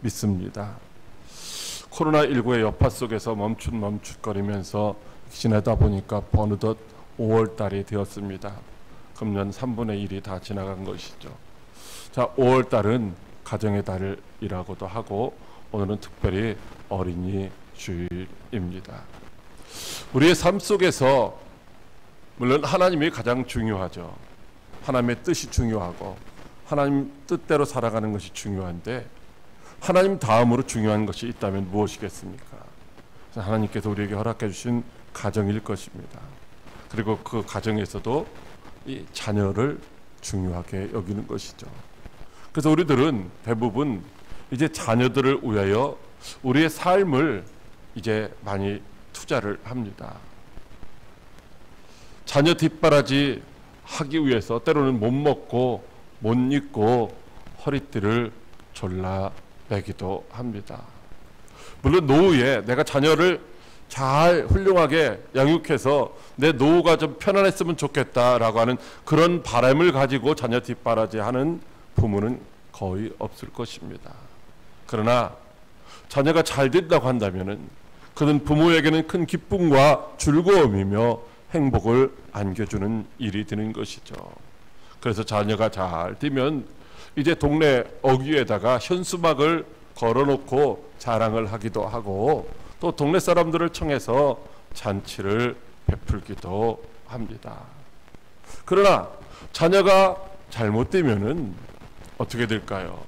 믿습니다. 코로나19의 여파 속에서 멈칫거리면서 지내다 보니까 어느덧 5월달이 되었습니다. 금년 3분의 1이 다 지나간 것이죠. 자, 5월달은 가정의 달이라고도 하고 오늘은 특별히 어린이 주일입니다. 우리의 삶 속에서 물론 하나님이 가장 중요하죠. 하나님의 뜻이 중요하고 하나님 뜻대로 살아가는 것이 중요한데 하나님 다음으로 중요한 것이 있다면 무엇이겠습니까? 하나님께서 우리에게 허락해 주신 가정일 것입니다. 그리고 그 가정에서도 이 자녀를 중요하게 여기는 것이죠. 그래서 우리들은 대부분 이제 자녀들을 위하여 우리의 삶을 이제 많이 투자를 합니다. 자녀 뒷바라지 하기 위해서 때로는 못 먹고 못 입고 허리띠를 졸라매기도 합니다. 물론 노후에 내가 자녀를 잘 훌륭하게 양육해서 내 노후가 좀 편안했으면 좋겠다라고 하는 그런 바람을 가지고 자녀 뒷바라지 하는 부모는 거의 없을 것입니다. 그러나 자녀가 잘 된다고 한다면은 그는 부모에게는 큰 기쁨과 즐거움이며 행복을 안겨주는 일이 되는 것이죠. 그래서 자녀가 잘 되면 이제 동네 어귀에다가 현수막을 걸어놓고 자랑을 하기도 하고 또 동네 사람들을 청해서 잔치를 베풀기도 합니다. 그러나 자녀가 잘못되면은 어떻게 될까요?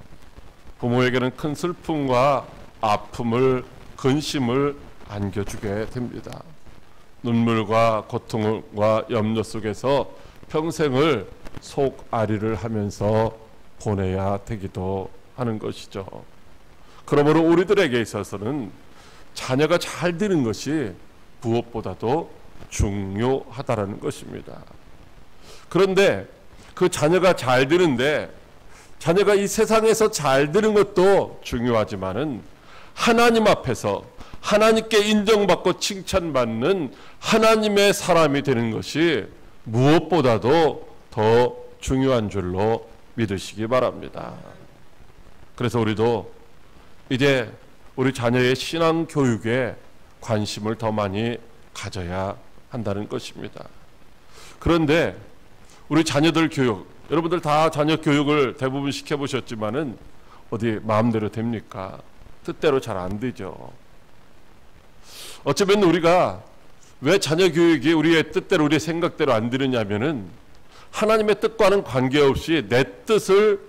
부모에게는 큰 슬픔과 아픔을 근심을 안겨주게 됩니다. 눈물과 고통과 염려 속에서 평생을 속앓이를 하면서 보내야 되기도 하는 것이죠. 그러므로 우리들에게 있어서는 자녀가 잘 되는 것이 무엇보다도 중요하다라는 것입니다. 그런데 그 자녀가 잘 되는데 자녀가 이 세상에서 잘 되는 것도 중요하지만은 하나님 앞에서 하나님께 인정받고 칭찬받는 하나님의 사람이 되는 것이 무엇보다도 더 중요한 줄로 믿으시기 바랍니다. 그래서 우리도 이제 우리 자녀의 신앙 교육에 관심을 더 많이 가져야 한다는 것입니다. 그런데 우리 자녀들 교육, 여러분들 다 자녀 교육을 대부분 시켜보셨지만은 어디 마음대로 됩니까? 뜻대로 잘 안 되죠. 어쩌면 우리가 왜 자녀 교육이 우리의 뜻대로 우리의 생각대로 안 되느냐면은 하나님의 뜻과는 관계없이 내 뜻을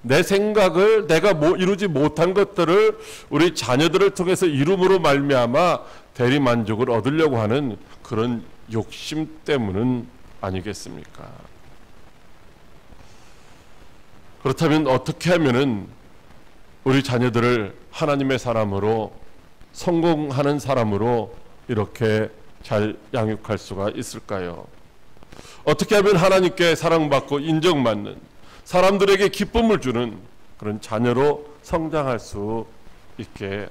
내 생각을 내가 이루지 못한 것들을 우리 자녀들을 통해서 이룸으로 말미암아 대리만족을 얻으려고 하는 그런 욕심 때문은 아니겠습니까? 그렇다면 어떻게 하면은 우리 자녀들을 하나님의 사람으로 성공하는 사람으로 이렇게 잘 양육할 수가 있을까요? 어떻게 하면 하나님께 사랑받고 인정받는 사람들에게 기쁨을 주는 그런 자녀로 성장할 수 있게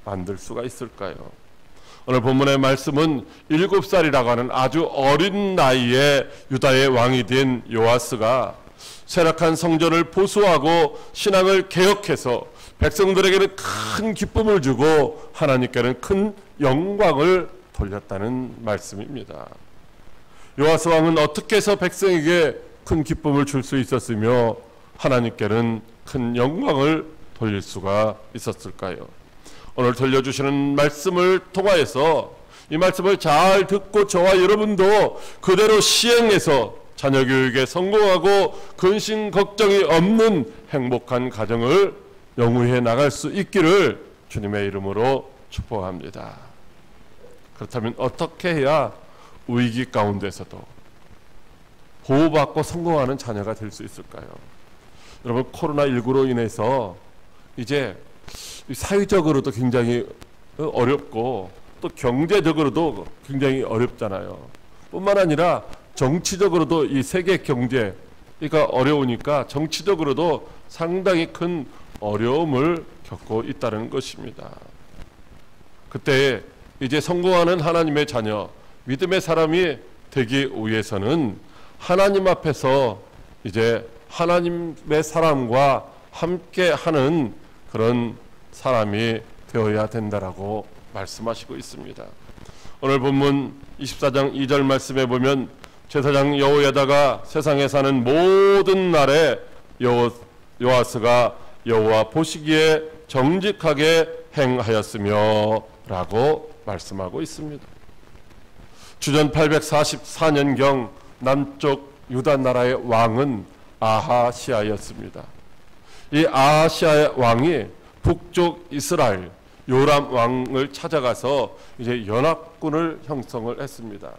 만들 수가 있을까요? 오늘 본문의 말씀은 7살이라고 하는 아주 어린 나이에 유다의 왕이 된 요아스가 쇠락한 성전을 보수하고 신앙을 개혁해서 백성들에게는 큰 기쁨을 주고 하나님께는 큰 영광을 돌렸다는 말씀입니다. 요아스 왕은 어떻게 해서 백성에게 큰 기쁨을 줄 수 있었으며 하나님께는 큰 영광을 돌릴 수가 있었을까요? 오늘 들려주시는 말씀을 통하여서 이 말씀을 잘 듣고 저와 여러분도 그대로 시행해서 자녀 교육에 성공하고 근심 걱정이 없는 행복한 가정을 영위해 나갈 수 있기를 주님의 이름으로 축복합니다. 그렇다면 어떻게 해야 위기 가운데서도 보호받고 성공하는 자녀가 될 수 있을까요? 여러분, 코로나19로 인해서 이제 사회적으로도 굉장히 어렵고 또 경제적으로도 굉장히 어렵잖아요. 뿐만 아니라 정치적으로도 이 세계 경제가 어려우니까 정치적으로도 상당히 큰 어려움을 겪고 있다는 것입니다. 그때 이제 성공하는 하나님의 자녀, 믿음의 사람이 되기 위해서는 하나님 앞에서 이제 하나님의 사람과 함께 하는 그런 사람이 되어야 된다라고 말씀하시고 있습니다. 오늘 본문 24장 2절 말씀에 보면 제사장 여호야다가 세상에 사는 모든 날에 요아스가 여호와 보시기에 정직하게 행하였으며 라고 말씀하고 있습니다. 주전 844년경 남쪽 유다 나라의 왕은 아하시아였습니다. 이 아하시아의 왕이 북쪽 이스라엘 요람 왕을 찾아가서 이제 연합군을 형성을 했습니다.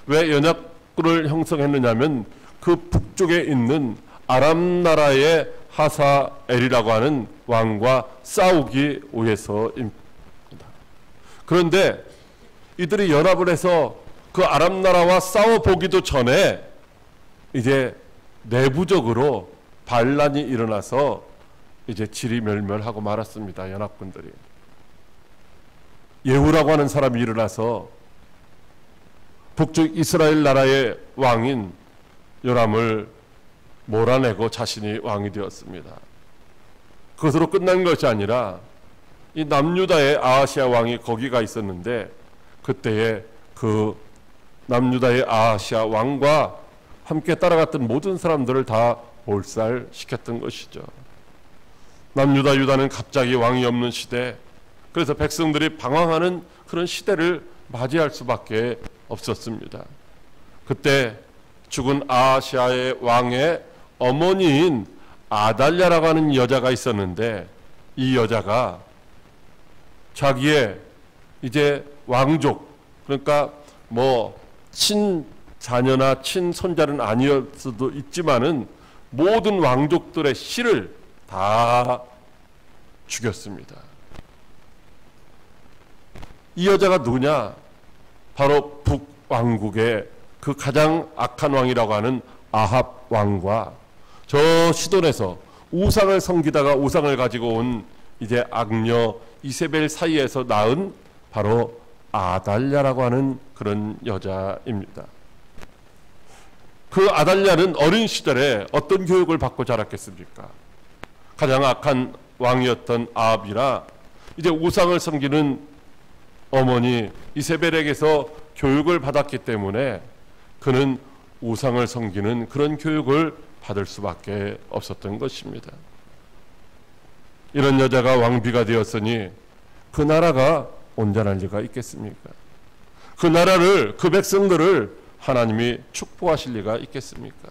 왜 연합군을 형성했느냐면 그 북쪽에 있는 아람 나라의 하사엘이라고 하는 왕과 싸우기 위해서입니다. 그런데 이들이 연합을 해서 그 아람 나라와 싸워보기도 전에 이제 내부적으로 반란이 일어나서 이제 지리멸멸하고 말았습니다. 연합군들이. 예후라고 하는 사람이 일어나서 북쪽 이스라엘 나라의 왕인 요람을 몰아내고 자신이 왕이 되었습니다. 그것으로 끝난 것이 아니라 이 남유다의 아하시아 왕이 거기가 있었는데 그때에 그 남유다의 아하시아 왕과 함께 따라갔던 모든 사람들을 다 몰살시켰던 것이죠. 남유다 유다는 갑자기 왕이 없는 시대, 그래서 백성들이 방황하는 그런 시대를 맞이할 수밖에 없었습니다. 그때 죽은 아하시아의 왕의 어머니인 아달랴라고 하는 여자가 있었는데 이 여자가 자기의 이제 왕족, 그러니까 뭐 친자녀나 친손자는 아니었어도 있지만은 모든 왕족들의 씨를 다 죽였습니다. 이 여자가 누구냐? 바로 북왕국의 그 가장 악한 왕이라고 하는 아합 왕과 저 시돈에서 우상을 섬기다가 우상을 가지고 온 이제 악녀 이세벨 사이에서 낳은 바로 아달랴라고 하는 그런 여자입니다. 그 아달랴는 어린 시절에 어떤 교육을 받고 자랐겠습니까? 가장 악한 왕이었던 아합이라 이제 우상을 섬기는 어머니 이세벨에게서 교육을 받았기 때문에 그는 우상을 섬기는 그런 교육을 받을 수밖에 없었던 것입니다. 이런 여자가 왕비가 되었으니 그 나라가 온전할 리가 있겠습니까? 그 나라를, 그 백성들을 하나님이 축복하실 리가 있겠습니까?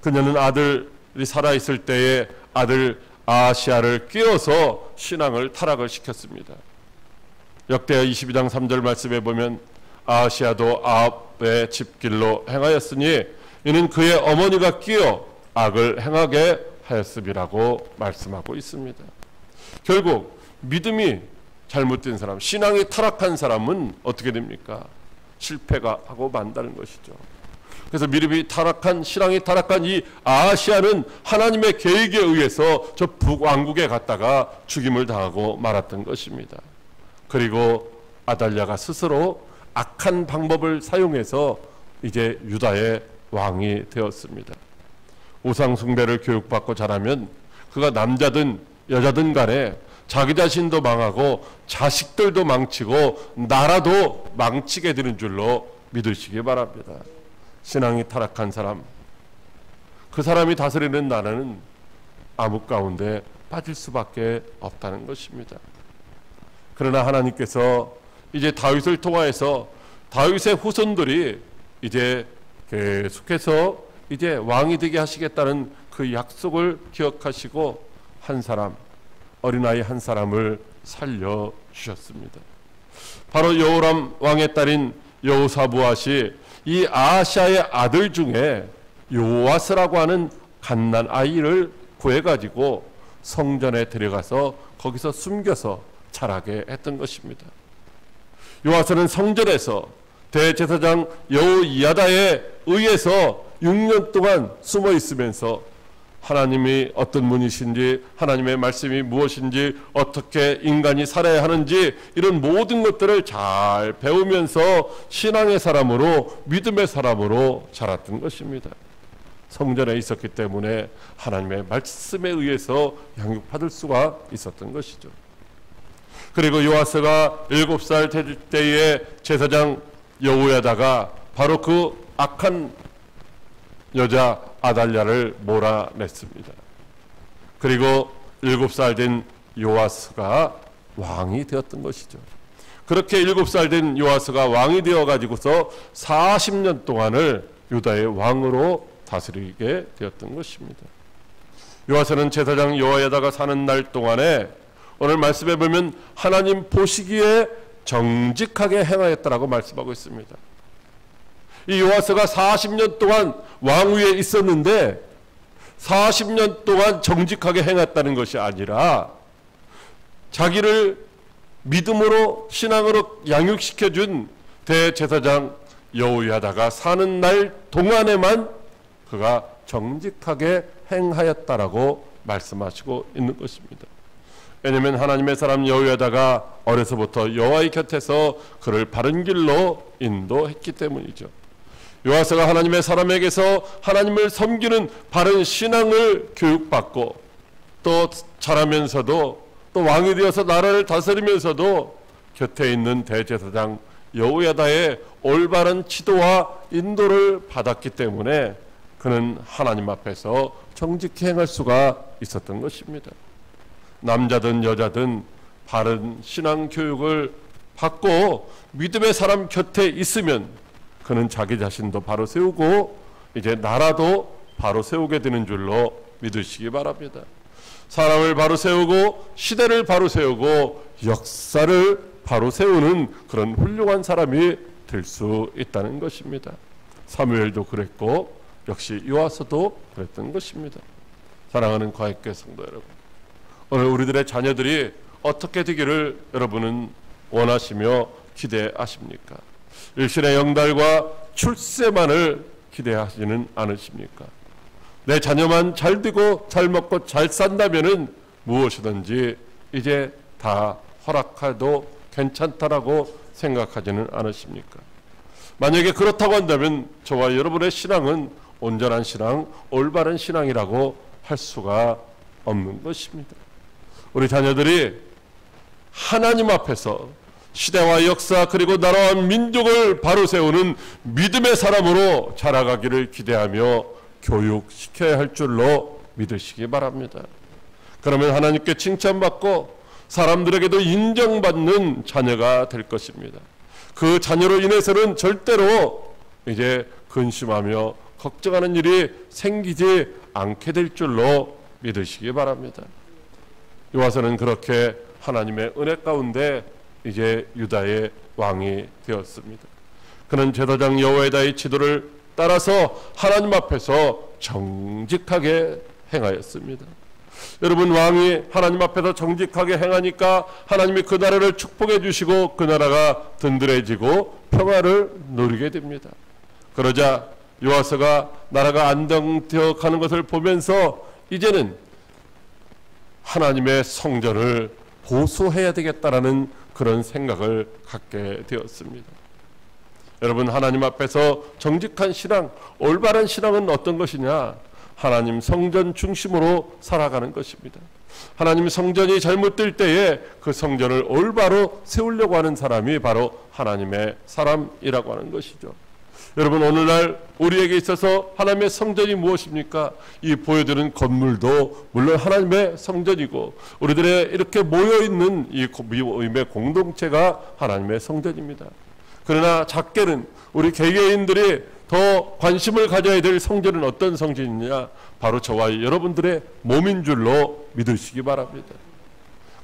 그녀는 아들이 살아있을 때에 아들 아하시아를 끼워서 신앙을 타락을 시켰습니다. 역대하 22장 3절 말씀에 보면 아하시아도 아합의 집길로 행하였으니 이는 그의 어머니가 끼어 악을 행하게 하였음이라고 말씀하고 있습니다. 결국 믿음이 잘못된 사람, 신앙이 타락한 사람은 어떻게 됩니까? 실패가 하고 만다는 것이죠. 그래서 믿음이 타락한, 신앙이 타락한 이 아하시아는 하나님의 계획에 의해서 저 북왕국에 갔다가 죽임을 당하고 말았던 것입니다. 그리고 아달랴가 스스로 악한 방법을 사용해서 이제 유다의 왕이 되었습니다. 우상 숭배를 교육받고 자라면 그가 남자든 여자든 간에 자기 자신도 망하고 자식들도 망치고 나라도 망치게 되는 줄로 믿으시기 바랍니다. 신앙이 타락한 사람, 그 사람이 다스리는 나라는 암흑 가운데 빠질 수밖에 없다는 것입니다. 그러나 하나님께서 이제 다윗을 통하여서 다윗의 후손들이 이제 계속해서 이제 왕이 되게 하시겠다는 그 약속을 기억하시고 한 사람, 어린아이 한 사람을 살려주셨습니다. 바로 여호람 왕의 딸인 여호사부앗이 이 아하시아의 아들 중에 요아스라고 하는 갓난 아이를 구해가지고 성전에 데려가서 거기서 숨겨서 자라게 했던 것입니다. 요아스는 성전에서 대제사장 여호야다에 의해서 6년 동안 숨어 있으면서 하나님이 어떤 분이신지, 하나님의 말씀이 무엇인지, 어떻게 인간이 살아야 하는지 이런 모든 것들을 잘 배우면서 신앙의 사람으로, 믿음의 사람으로 자랐던 것입니다. 성전에 있었기 때문에 하나님의 말씀에 의해서 양육받을 수가 있었던 것이죠. 그리고 요아스가 7살 될 때에 제사장 여호야다가 바로 그 악한 여자 아달랴를 몰아냈습니다. 그리고 7살 된 요아스가 왕이 되었던 것이죠. 그렇게 7살 된 요아스가 왕이 되어가지고서 40년 동안을 유다의 왕으로 다스리게 되었던 것입니다. 요아스는 제사장 여호야다가 사는 날 동안에 오늘 말씀에 보면 하나님 보시기에 정직하게 행하였다라고 말씀하고 있습니다. 이 요아스가 40년 동안 왕위에 있었는데 40년 동안 정직하게 행했다는 것이 아니라 자기를 믿음으로 신앙으로 양육시켜준 대제사장 여호야다가 사는 날 동안에만 그가 정직하게 행하였다라고 말씀하시고 있는 것입니다. 왜냐하면 하나님의 사람 여호야다가 어려서부터 여호와의 곁에서 그를 바른 길로 인도했기 때문이죠. 요아스가 하나님의 사람에게서 하나님을 섬기는 바른 신앙을 교육받고 또 자라면서도 또 왕이 되어서 나라를 다스리면서도 곁에 있는 대제사장 여호야다의 올바른 지도와 인도를 받았기 때문에 그는 하나님 앞에서 정직히 행할 수가 있었던 것입니다. 남자든 여자든 바른 신앙 교육을 받고 믿음의 사람 곁에 있으면 그는 자기 자신도 바로 세우고 이제 나라도 바로 세우게 되는 줄로 믿으시기 바랍니다. 사람을 바로 세우고 시대를 바로 세우고 역사를 바로 세우는 그런 훌륭한 사람이 될 수 있다는 것입니다. 사무엘도 그랬고 역시 요아스도 그랬던 것입니다. 사랑하는 과학교회 성도 여러분, 오늘 우리들의 자녀들이 어떻게 되기를 여러분은 원하시며 기대하십니까? 일신의 영달과 출세만을 기대하지는 않으십니까? 내 자녀만 잘 되고 잘 먹고 잘 산다면은 무엇이든지 이제 다 허락해도 괜찮다라고 생각하지는 않으십니까? 만약에 그렇다고 한다면 저와 여러분의 신앙은 온전한 신앙, 올바른 신앙이라고 할 수가 없는 것입니다. 우리 자녀들이 하나님 앞에서 시대와 역사 그리고 나라와 민족을 바로 세우는 믿음의 사람으로 자라가기를 기대하며 교육시켜야 할 줄로 믿으시기 바랍니다. 그러면 하나님께 칭찬받고 사람들에게도 인정받는 자녀가 될 것입니다. 그 자녀로 인해서는 절대로 이제 근심하며 걱정하는 일이 생기지 않게 될 줄로 믿으시기 바랍니다. 요아스는 그렇게 하나님의 은혜 가운데 이제 유다의 왕이 되었습니다. 그는 제사장 여호야다의 지도를 따라서 하나님 앞에서 정직하게 행하였습니다. 여러분, 왕이 하나님 앞에서 정직하게 행하니까 하나님이 그 나라를 축복해 주시고 그 나라가 든든해지고 평화를 누리게 됩니다. 그러자 요아스가 나라가 안정되어 가는 것을 보면서 이제는 하나님의 성전을 보수해야 되겠다라는 그런 생각을 갖게 되었습니다. 여러분, 하나님 앞에서 정직한 신앙, 올바른 신앙은 어떤 것이냐? 하나님 성전 중심으로 살아가는 것입니다. 하나님 성전이 잘못될 때에 그 성전을 올바로 세우려고 하는 사람이 바로 하나님의 사람이라고 하는 것이죠. 여러분, 오늘날 우리에게 있어서 하나님의 성전이 무엇입니까? 이 보여드리는 건물도 물론 하나님의 성전이고 우리들의 이렇게 모여있는 이 모임의 공동체가 하나님의 성전입니다. 그러나 작게는 우리 개개인들이 더 관심을 가져야 될 성전은 어떤 성전이냐? 바로 저와 여러분들의 몸인 줄로 믿으시기 바랍니다.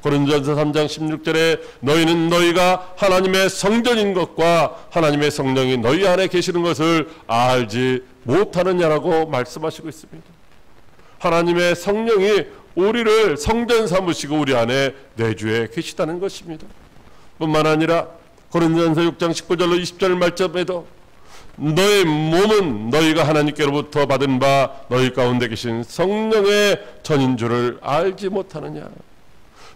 고린도전서 3장 16절에 너희는 너희가 하나님의 성전인 것과 하나님의 성령이 너희 안에 계시는 것을 알지 못하느냐라고 말씀하시고 있습니다. 하나님의 성령이 우리를 성전 삼으시고 우리 안에 내주에 계시다는 것입니다. 뿐만 아니라 고린도전서 6장 19절로 20절 말씀에도 너의 몸은 너희가 하나님께로부터 받은 바 너희 가운데 계신 성령의 전인 줄을 알지 못하느냐.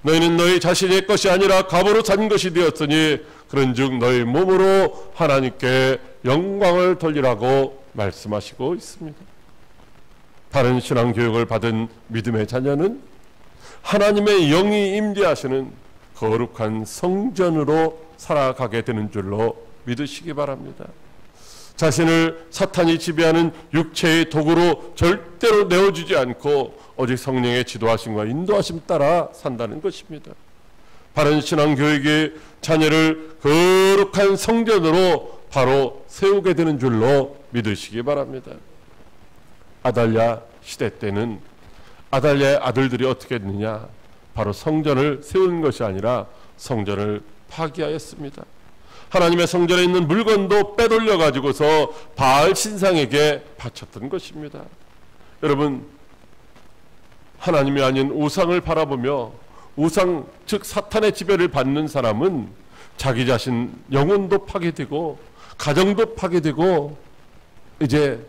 너희는 너희 자신의 것이 아니라 값으로 산 것이 되었으니 그런즉 너희 몸으로 하나님께 영광을 돌리라고 말씀하시고 있습니다. 바른 신앙 교육을 받은 믿음의 자녀는 하나님의 영이 임재하시는 거룩한 성전으로 살아가게 되는 줄로 믿으시기 바랍니다. 자신을 사탄이 지배하는 육체의 도구로 절대로 내어주지 않고 오직 성령의 지도하심과 인도하심 따라 산다는 것입니다. 바른 신앙 교육의 자녀를 거룩한 성전으로 바로 세우게 되는 줄로 믿으시기 바랍니다. 아달랴 시대 때는 아달랴의 아들들이 어떻게 했느냐? 바로 성전을 세우는 것이 아니라 성전을 파기하였습니다. 하나님의 성전에 있는 물건도 빼돌려 가지고서 바알 신상에게 바쳤던 것입니다. 여러분, 하나님이 아닌 우상을 바라보며 우상, 즉 사탄의 지배를 받는 사람은 자기 자신 영혼도 파괴되고 가정도 파괴되고, 이제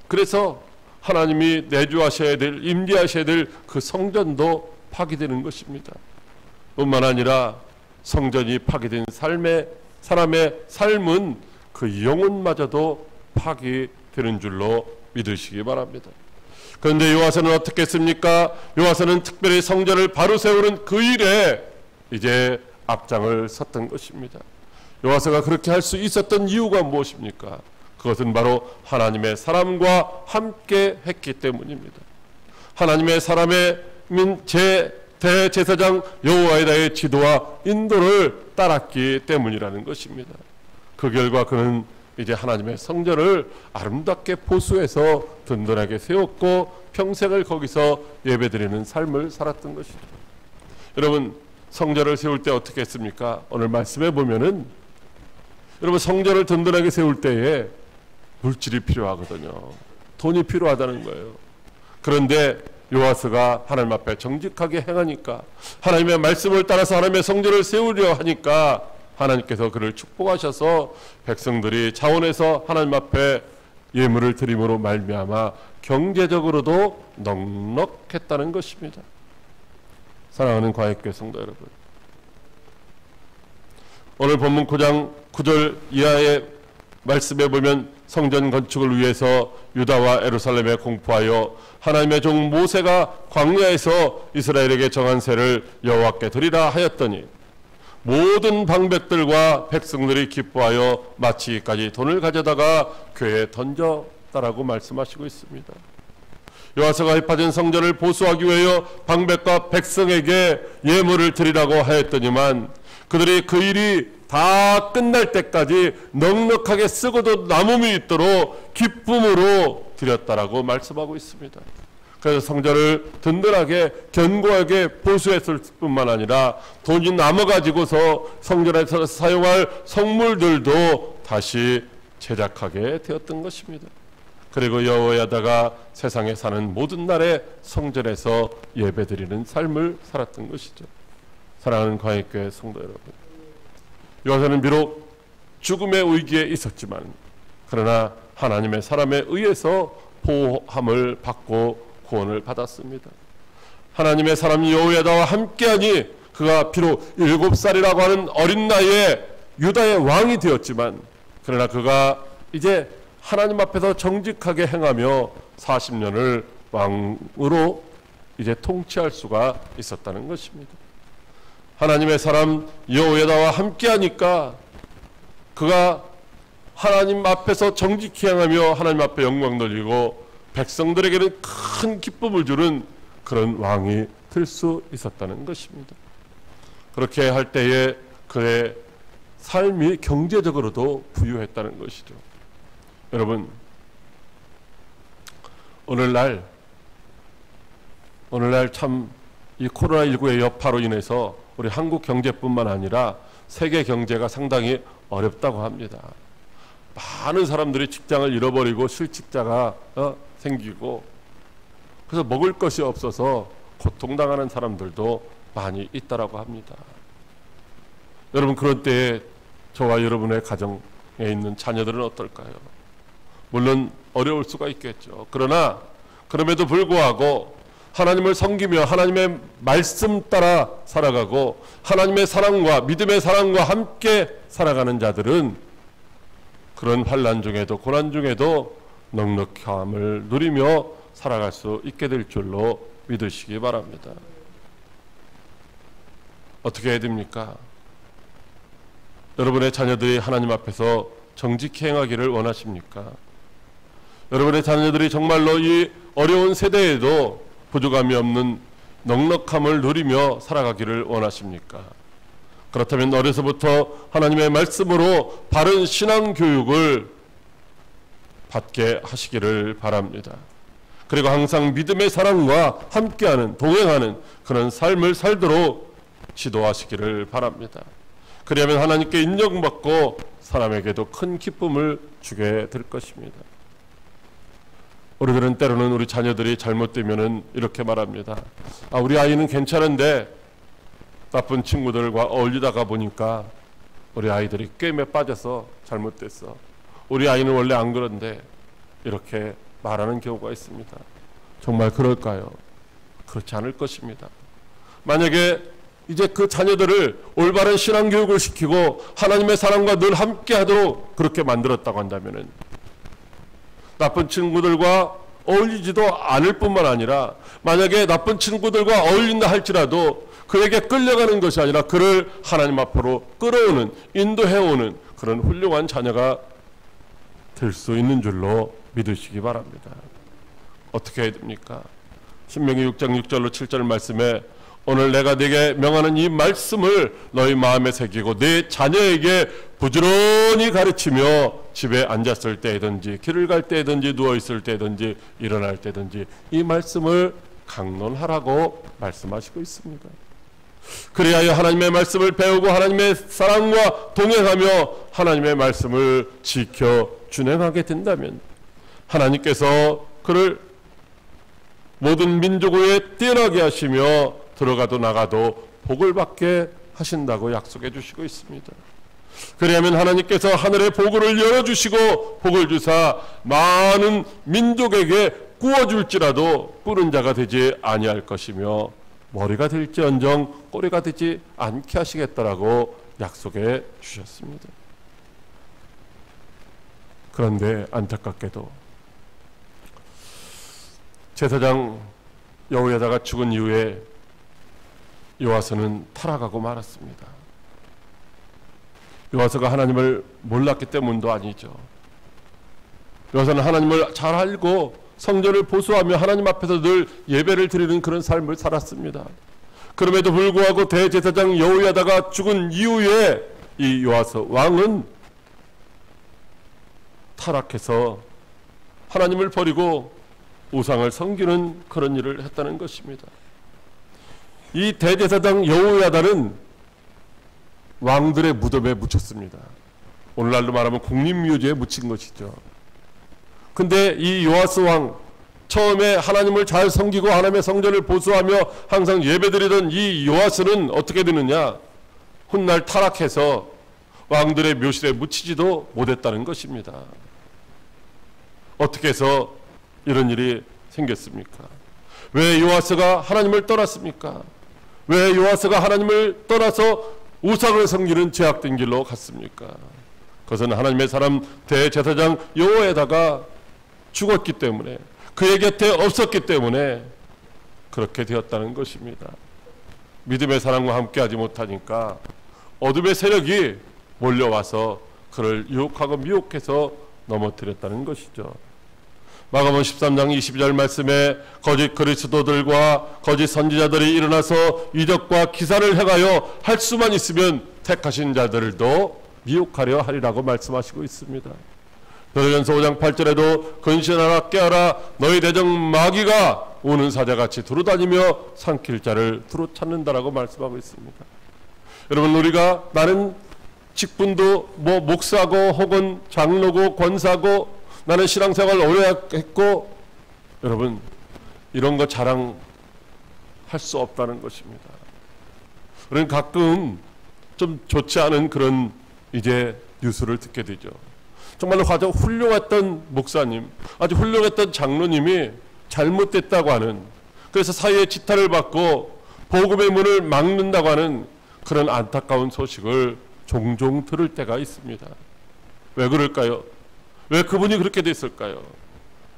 그래서 하나님이 내주하셔야 될, 임재하셔야 될 그 성전도 파괴되는 것입니다. 뿐만 아니라 성전이 파괴된 사람의 삶은 그 영혼마저도 파괴되는 줄로 믿으시기 바랍니다. 그런데 요아서는 어떻게 했습니까? 요아서는 특별히 성전을 바로 세우는 그 일에 이제 앞장을 섰던 것입니다. 요아서가 그렇게 할 수 있었던 이유가 무엇입니까? 그것은 바로 하나님의 사람과 함께 했기 때문입니다. 하나님의 사람의 대제사장 여호야다의 지도와 인도를 따랐기 때문이라는 것입니다. 그 결과 그는 이제 하나님의 성전을 아름답게 보수해서 든든하게 세웠고 평생을 거기서 예배드리는 삶을 살았던 것이죠. 여러분, 성전을 세울 때 어떻게 했습니까? 오늘 말씀해 보면은 여러분, 성전을 든든하게 세울 때에 물질이 필요하거든요. 돈이 필요하다는 거예요. 그런데 요아스가 하나님 앞에 정직하게 행하니까, 하나님의 말씀을 따라서 하나님의 성전을 세우려 하니까 하나님께서 그를 축복하셔서 백성들이 자원해서 하나님 앞에 예물을 드림으로 말미암아 경제적으로도 넉넉했다는 것입니다. 사랑하는 광역교회 성도 여러분, 오늘 본문 9장 9절 이하의 말씀에 보면 성전 건축을 위해서 유다와 예루살렘에 공포하여 하나님의 종 모세가 광야에서 이스라엘에게 정한 세를 여호와께 드리라 하였더니 모든 방백들과 백성들이 기뻐하여 마치기까지 돈을 가져다가 궤에 던졌다라고 말씀하시고 있습니다. 요아서가 휘파진 성전을 보수하기 위하여 방백과 백성에게 예물을 드리라고 하였더니만 그들이 그 일이 다 끝날 때까지 넉넉하게 쓰고도 남음이 있도록 기쁨으로 드렸다라고 말씀하고 있습니다. 그래서 성전을 든든하게 견고하게 보수했을 뿐만 아니라 돈이 남아가지고서 성전에서 사용할 성물들도 다시 제작하게 되었던 것입니다. 그리고 여호야다가 세상에 사는 모든 날에 성전에서 예배드리는 삶을 살았던 것이죠. 사랑하는 광역교회 성도 여러분, 요아서는 비록 죽음의 위기에 있었지만 그러나 하나님의 사람에 의해서 보호함을 받고 구원을 받았습니다. 하나님의 사람 여호야다와 함께하니 그가 비록 7살이라고 하는 어린 나이에 유다의 왕이 되었지만 그러나 그가 이제 하나님 앞에서 정직하게 행하며 40년을 왕으로 이제 통치할 수가 있었다는 것입니다. 하나님의 사람 여호야다와 함께하니까 그가 하나님 앞에서 정직히 행하며 하나님 앞에 영광 돌리고 백성들에게는 큰 기쁨을 주는 그런 왕이 될 수 있었다는 것입니다. 그렇게 할 때에 그의 삶이 경제적으로도 부유했다는 것이죠. 여러분, 오늘날 참 이 코로나19의 여파로 인해서 우리 한국 경제뿐만 아니라 세계 경제가 상당히 어렵다고 합니다. 많은 사람들이 직장을 잃어버리고 실직자가 생기고 그래서 먹을 것이 없어서 고통당하는 사람들도 많이 있다라고 합니다. 여러분, 그런 때에 저와 여러분의 가정에 있는 자녀들은 어떨까요? 물론 어려울 수가 있겠죠. 그러나 그럼에도 불구하고 하나님을 섬기며 하나님의 말씀 따라 살아가고 하나님의 사랑과 믿음의 사랑과 함께 살아가는 자들은 그런 환난 중에도 고난 중에도 넉넉함을 누리며 살아갈 수 있게 될 줄로 믿으시기 바랍니다. 어떻게 해야 됩니까? 여러분의 자녀들이 하나님 앞에서 정직히 행하기를 원하십니까? 여러분의 자녀들이 정말로 이 어려운 세대에도 부족함이 없는 넉넉함을 누리며 살아가기를 원하십니까? 그렇다면 어려서부터 하나님의 말씀으로 바른 신앙 교육을 받게 하시기를 바랍니다. 그리고 항상 믿음의 사랑과 함께하는, 동행하는 그런 삶을 살도록 지도하시기를 바랍니다. 그리하면 하나님께 인정받고 사람에게도 큰 기쁨을 주게 될 것입니다. 우리들은 때로는 우리 자녀들이 잘못되면은 이렇게 말합니다. 우리 아이는 괜찮은데 나쁜 친구들과 어울리다가 보니까 우리 아이들이 게임에 빠져서 잘못됐어. 우리 아이는 원래 안 그런데, 이렇게 말하는 경우가 있습니다. 정말 그럴까요? 그렇지 않을 것입니다. 만약에 이제 그 자녀들을 올바른 신앙교육을 시키고 하나님의 사랑과 늘 함께하도록 그렇게 만들었다고 한다면은 나쁜 친구들과 어울리지도 않을 뿐만 아니라, 만약에 나쁜 친구들과 어울린다 할지라도 그에게 끌려가는 것이 아니라 그를 하나님 앞으로 끌어오는, 인도해오는 그런 훌륭한 자녀가 될 수 있는 줄로 믿으시기 바랍니다. 어떻게 해야 됩니까? 신명기 6장 6절로 7절 말씀에 오늘 내가 네게 명하는 이 말씀을 너희 마음에 새기고 네 자녀에게 부지런히 가르치며 집에 앉았을 때든지 길을 갈 때든지 누워있을 때든지 일어날 때든지 이 말씀을 강론하라고 말씀하시고 있습니다. 그리하여 하나님의 말씀을 배우고 하나님의 사랑과 동행하며 하나님의 말씀을 지켜 준행하게 된다면 하나님께서 그를 모든 민족 위에 뛰어나게 하시며 들어가도 나가도 복을 받게 하신다고 약속해 주시고 있습니다. 그리하면 하나님께서 하늘의 보고를 열어주시고 복을 주사 많은 민족에게 구워줄지라도 꾸는 자가 되지 아니할 것이며 머리가 될지언정 꼬리가 되지 않게 하시겠다라고 약속해 주셨습니다. 그런데 안타깝게도 제사장 여호야다가 죽은 이후에 요아스는 타락하고 말았습니다. 요아스가 하나님을 몰랐기 때문도 아니죠. 요아스는 하나님을 잘 알고 성전을 보수하며 하나님 앞에서 늘 예배를 드리는 그런 삶을 살았습니다. 그럼에도 불구하고 대제사장 여호야다가 죽은 이후에 이 요아스 왕은 타락해서 하나님을 버리고 우상을 섬기는 그런 일을 했다는 것입니다. 이 대제사장 여호야다는 왕들의 무덤에 묻혔습니다. 오늘날로 말하면 국립묘지에 묻힌 것이죠. 근데 이 요아스 왕, 처음에 하나님을 잘 섬기고 하나님의 성전을 보수하며 항상 예배드리던 이 요아스는 어떻게 되느냐? 훗날 타락해서 왕들의 묘실에 묻히지도 못했다는 것입니다. 어떻게 해서 이런 일이 생겼습니까? 왜 요아스가 하나님을 떠났습니까? 왜 요아스가 하나님을 떠나서 우상을 섬기는 죄악된 길로 갔습니까? 그것은 하나님의 사람 대제사장 여호야다가 죽었기 때문에, 그의 곁에 없었기 때문에 그렇게 되었다는 것입니다. 믿음의 사랑과 함께하지 못하니까 어둠의 세력이 몰려와서 그를 유혹하고 미혹해서 넘어뜨렸다는 것이죠. 마가복음 13장 22절 말씀에 거짓 그리스도들과 거짓 선지자들이 일어나서 이적과 기사를 행하여 할 수만 있으면 택하신 자들도 미혹하려 하리라고 말씀하시고 있습니다. 베드로전서 5장 8절에도 근신하라 깨어라 너희 대적 마귀가 우는 사자같이 두루다니며 삼킬 자를 두루 찾는다라고 말씀하고 있습니다. 여러분, 우리가 나는 직분도 목사고 혹은 장로고 권사고 나는 신앙생활 오래 했고, 여러분 이런 거 자랑할 수 없다는 것입니다. 우리는 가끔 좀 좋지 않은 그런 이제 뉴스를 듣게 되죠. 정말로 아주 훌륭했던 목사님, 아주 훌륭했던 장로님이 잘못됐다고 하는, 그래서 사회의 지탄을 받고 복음의 문을 막는다고 하는 그런 안타까운 소식을 종종 들을 때가 있습니다. 왜 그럴까요? 왜 그분이 그렇게 됐을까요?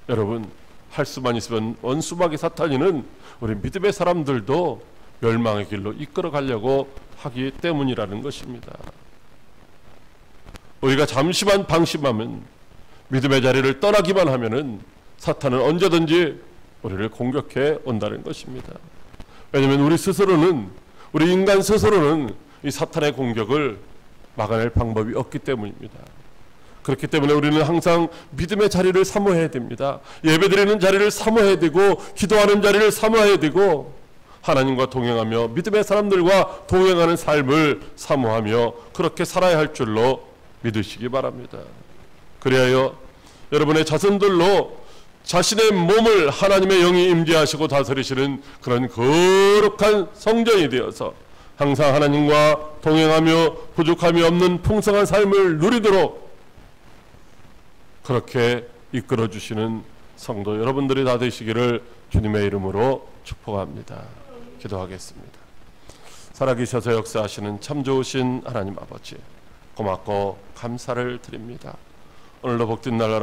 여러분, 할 수만 있으면 원수마귀 사탄이는 우리 믿음의 사람들도 멸망의 길로 이끌어 가려고 하기 때문이라는 것입니다. 우리가 잠시만 방심하면, 믿음의 자리를 떠나기만 하면은 사탄은 언제든지 우리를 공격해 온다는 것입니다. 왜냐하면 우리 인간 스스로는 이 사탄의 공격을 막아낼 방법이 없기 때문입니다. 그렇기 때문에 우리는 항상 믿음의 자리를 사모해야 됩니다. 예배드리는 자리를 사모해야 되고, 기도하는 자리를 사모해야 되고, 하나님과 동행하며 믿음의 사람들과 동행하는 삶을 사모하며 그렇게 살아야 할 줄로 믿으시기 바랍니다. 그리하여 여러분의 자손들로 자신의 몸을 하나님의 영이 임재하시고 다스리시는 그런 거룩한 성전이 되어서 항상 하나님과 동행하며 부족함이 없는 풍성한 삶을 누리도록 그렇게 이끌어 주시는 성도 여러분들이 다 되시기를 주님의 이름으로 축복합니다. 기도하겠습니다. 살아계셔서 역사하시는 참 좋으신 하나님 아버지, 고맙고 감사를 드립니다. 오늘도 복된 날